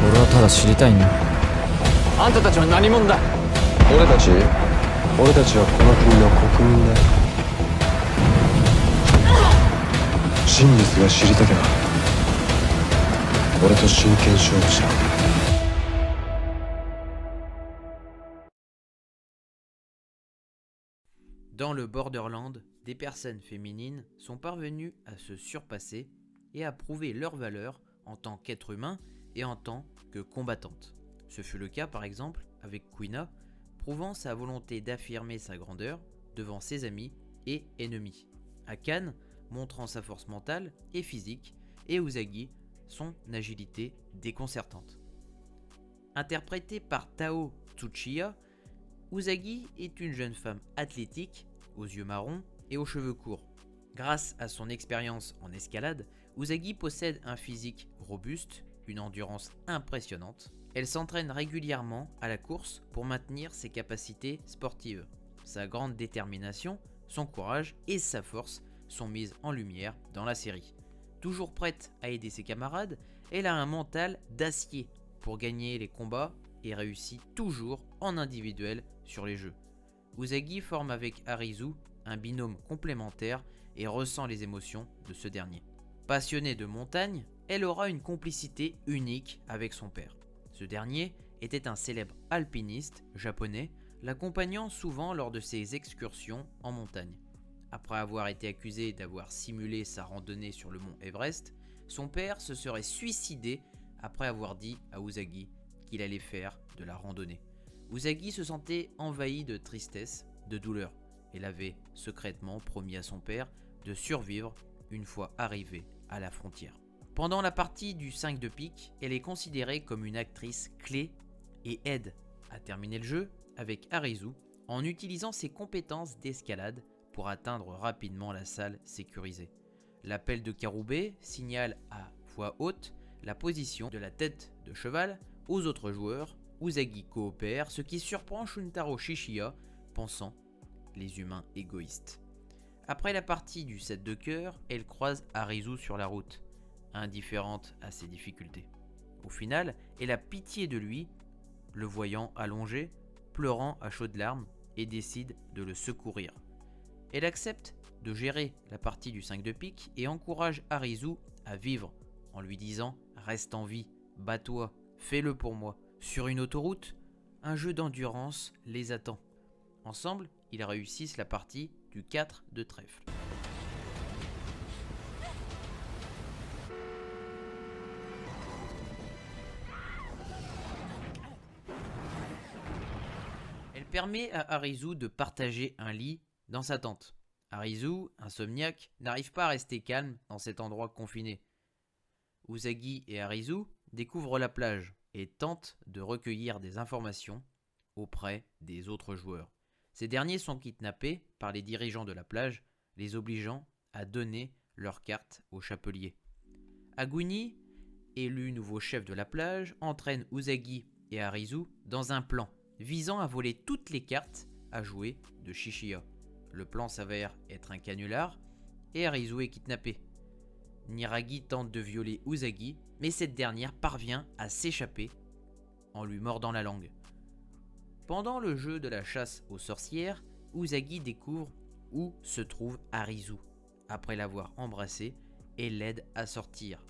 俺はただ知りたいんだ。あんたたちは何者だ。俺たちはこの国の国民だよ。真実が知りたけば俺と真剣勝負しろ。Dans le Borderland, des personnes féminines sont parvenues à se surpasser et à prouver leur valeur en tant qu'être humain et en tant que combattante. Ce fut le cas par exemple avec Quina, prouvant sa volonté d'affirmer sa grandeur devant ses amis et ennemis. Akane, montrant sa force mentale et physique, et Usagi, son agilité déconcertante. Interprétée par Tao Tsuchiya, Usagi est une jeune femme athlétique, aux yeux marrons et aux cheveux courts. Grâce à son expérience en escalade, Usagi possède un physique robuste, une endurance impressionnante. Elle s'entraîne régulièrement à la course pour maintenir ses capacités sportives. Sa grande détermination, son courage et sa force sont mises en lumière dans la série. Toujours prête à aider ses camarades, elle a un mental d'acier pour gagner les combats et réussit toujours en individuel sur les jeux. Usagi forme avec Arizu un binôme complémentaire et ressent les émotions de ce dernier. Passionnée de montagne, elle aura une complicité unique avec son père. Ce dernier était un célèbre alpiniste japonais, l'accompagnant souvent lors de ses excursions en montagne. Après avoir été accusé d'avoir simulé sa randonnée sur le mont Everest, son père se serait suicidé après avoir dit à Usagi qu'il allait faire de la randonnée. Usagi se sentait envahi de tristesse, de douleur. Elle avait secrètement promis à son père de survivre une fois arrivée à la frontière. Pendant la partie du 5 de pique, elle est considérée comme une actrice clé et aide à terminer le jeu avec Arizu en utilisant ses compétences d'escalade pour atteindre rapidement la salle sécurisée. L'appel de Karube signale à voix haute la position de la tête de cheval aux autres joueurs. Usagi coopère, ce qui surprend Shuntaro Shishiya, pensant les humains égoïstes. Après la partie du 7 de cœur, elle croise Arizu sur la route, indifférente à ses difficultés. Au final, elle a pitié de lui, le voyant allongé, pleurant à chaudes larmes, et décide de le secourir. Elle accepte de gérer la partie du 5 de pique et encourage Arizu à vivre en lui disant « Reste en vie, bats-toi, fais-le pour moi ». Sur une autoroute, un jeu d'endurance les attend. Ensemble, ils réussissent la partie du 4 de trèfle. Elle permet à Arizu de partager un lit dans sa tente. Arizu, insomniaque, n'arrive pas à rester calme dans cet endroit confiné. Usagi et Arizu découvrent la plage et tentent de recueillir des informations auprès des autres joueurs. Ces derniers sont kidnappés par les dirigeants de la plage, les obligeant à donner leurs cartes au chapelier. Aguni, élu nouveau chef de la plage, entraîne Usagi et Arizu dans un plan visant à voler toutes les cartes à jouer de Shishiya. Le plan s'avère être un canular et Arizu est kidnappé. Niragi tente de violer Usagi, mais cette dernière parvient à s'échapper en lui mordant la langue. Pendant le jeu de la chasse aux sorcières, Usagi découvre où se trouve Arizu. Après l'avoir embrassé, elle l'aide à sortir,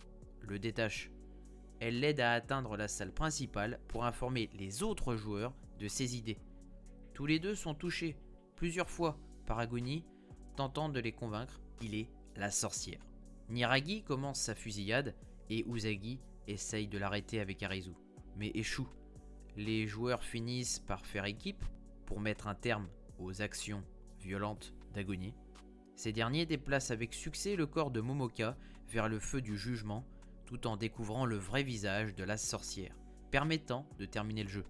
le détache. Elle l'aide à atteindre la salle principale pour informer les autres joueurs de ses idées. Tous les deux sont touchés plusieurs fois par Aguni, tentant de les convaincre qu'il est la sorcière. Niragi commence sa fusillade et Usagi essaye de l'arrêter avec Arizu, mais échoue. Les joueurs finissent par faire équipe pour mettre un terme aux actions violentes d'Aguni. Ces derniers déplacent avec succès le corps de Momoka vers le feu du jugement, tout en découvrant le vrai visage de la sorcière, permettant de terminer le jeu.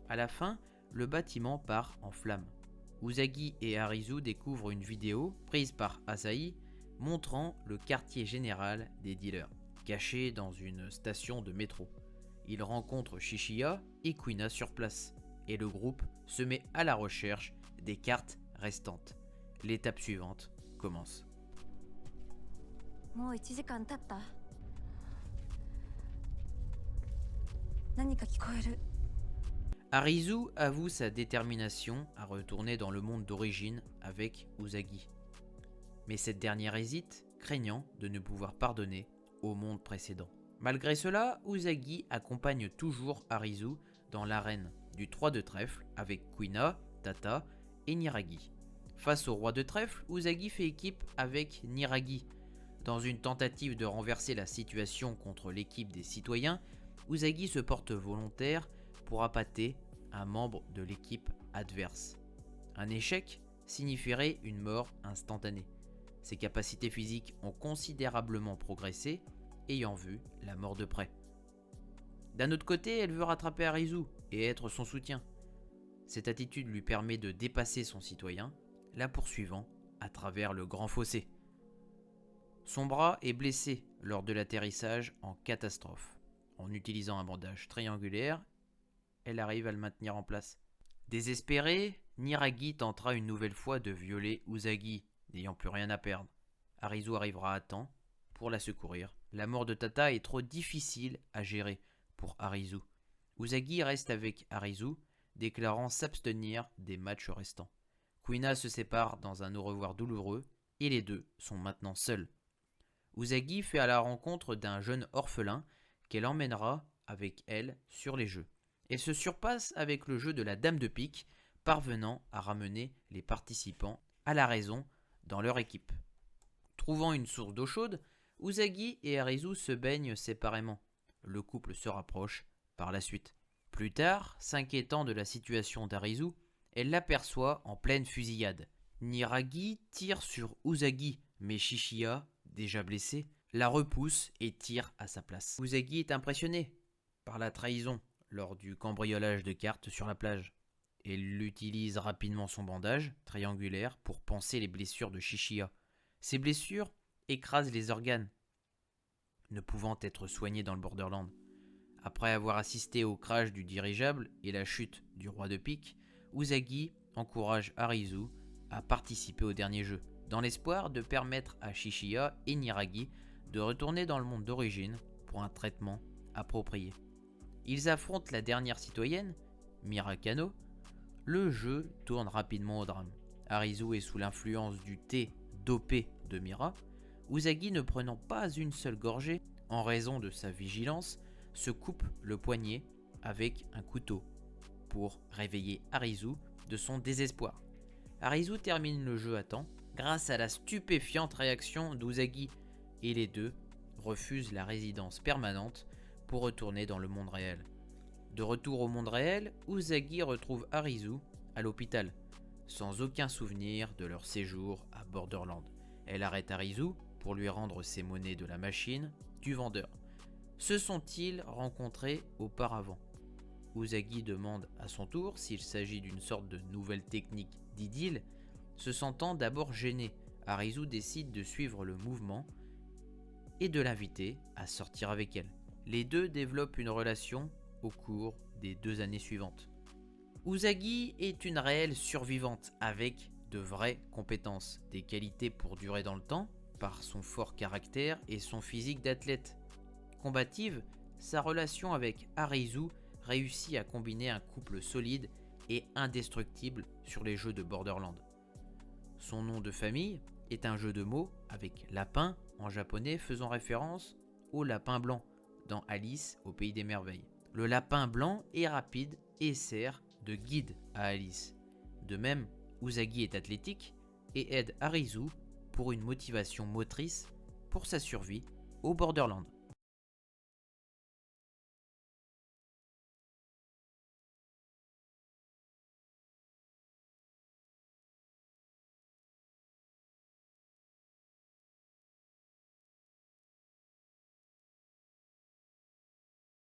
À la fin, le bâtiment part en flammes. Usagi et Arizu découvrent une vidéo prise par Asahi montrant le quartier général des dealers, caché dans une station de métro. Ils rencontrent Shishiya et Quina sur place, et le groupe se met à la recherche des cartes restantes. L'étape suivante commence. もう1時間経った。何か聞こえる。 Arizu avoue sa détermination à retourner dans le monde d'origine avec Usagi. Mais cette dernière hésite, craignant de ne pouvoir pardonner au monde précédent. Malgré cela, Usagi accompagne toujours Arizu dans l'arène du 3 de trèfle avec Kuina, Tata et Niragi. Face au roi de trèfle, Usagi fait équipe avec Niragi. Dans une tentative de renverser la situation contre l'équipe des citoyens, Usagi se porte volontaire pour appâter un membre de l'équipe adverse. Un échec signifierait une mort instantanée. Ses capacités physiques ont considérablement progressé, ayant vu la mort de près. D'un autre côté, elle veut rattraper Arizu et être son soutien. Cette attitude lui permet de dépasser son citoyen, la poursuivant à travers le grand fossé. Son bras est blessé lors de l'atterrissage en catastrophe. En utilisant un bandage triangulaire, elle arrive à le maintenir en place. Désespérée, Niragi tentera une nouvelle fois de violer Usagi, n'ayant plus rien à perdre. Arizu arrivera à temps pour la secourir. La mort de Tata est trop difficile à gérer pour Arizu. Usagi reste avec Arizu, déclarant s'abstenir des matchs restants. Kuina se sépare dans un au revoir douloureux et les deux sont maintenant seuls. Usagi fait à la rencontre d'un jeune orphelin qu'elle emmènera avec elle sur les jeux. Elle se surpasse avec le jeu de la dame de pique, parvenant à ramener les participants à la raison dans leur équipe. Trouvant une source d'eau chaude, Usagi et Arizu se baignent séparément. Le couple se rapproche par la suite. Plus tard, s'inquiétant de la situation d'Arizu, elle l'aperçoit en pleine fusillade. Niragi tire sur Usagi, mais Shishiya, déjà blessé, la repousse et tire à sa place. Usagi est impressionné par la trahison lors du cambriolage de cartes sur la plage. Elle utilise rapidement son bandage triangulaire pour panser les blessures de Shishiya. Ces blessures écrasent les organes, ne pouvant être soignés dans le Borderland. Après avoir assisté au crash du dirigeable et la chute du roi de pique, Usagi encourage Arizu à participer au dernier jeu, dans l'espoir de permettre à Shishiya et Niragi de retourner dans le monde d'origine pour un traitement approprié. Ils affrontent la dernière citoyenne, Mirakano. Le jeu tourne rapidement au drame. Arizu est sous l'influence du thé dopé de Mira. Usagi, ne prenant pas une seule gorgée, en raison de sa vigilance, se coupe le poignet avec un couteau pour réveiller Arizu de son désespoir. Arizu termine le jeu à temps grâce à la stupéfiante réaction d'Usagi et les deux refusent la résidence permanente pour retourner dans le monde réel. De retour au monde réel, Usagi retrouve Arizu à l'hôpital, sans aucun souvenir de leur séjour à Borderland. Elle arrête Arizu pour lui rendre ses monnaies de la machine du vendeur. Se sont-ils rencontrés auparavant? Usagi demande à son tour s'il s'agit d'une sorte de nouvelle technique d'idylle. Se sentant d'abord gêné, Arizu décide de suivre le mouvement et de l'inviter à sortir avec elle. Les deux développent une relation au cours des 2 années suivantes. Usagi est une réelle survivante avec de vraies compétences, des qualités pour durer dans le temps, par son fort caractère et son physique d'athlète. Combative, sa relation avec Arizu réussit à combiner un couple solide et indestructible sur les jeux de Borderland. Son nom de famille est un jeu de mots avec lapin en japonais faisant référence au lapin blanc dans Alice au pays des merveilles. Le lapin blanc est rapide et sert de guide à Alice. De même, Usagi est athlétique et aide Arizu pour une motivation motrice pour sa survie au Borderland.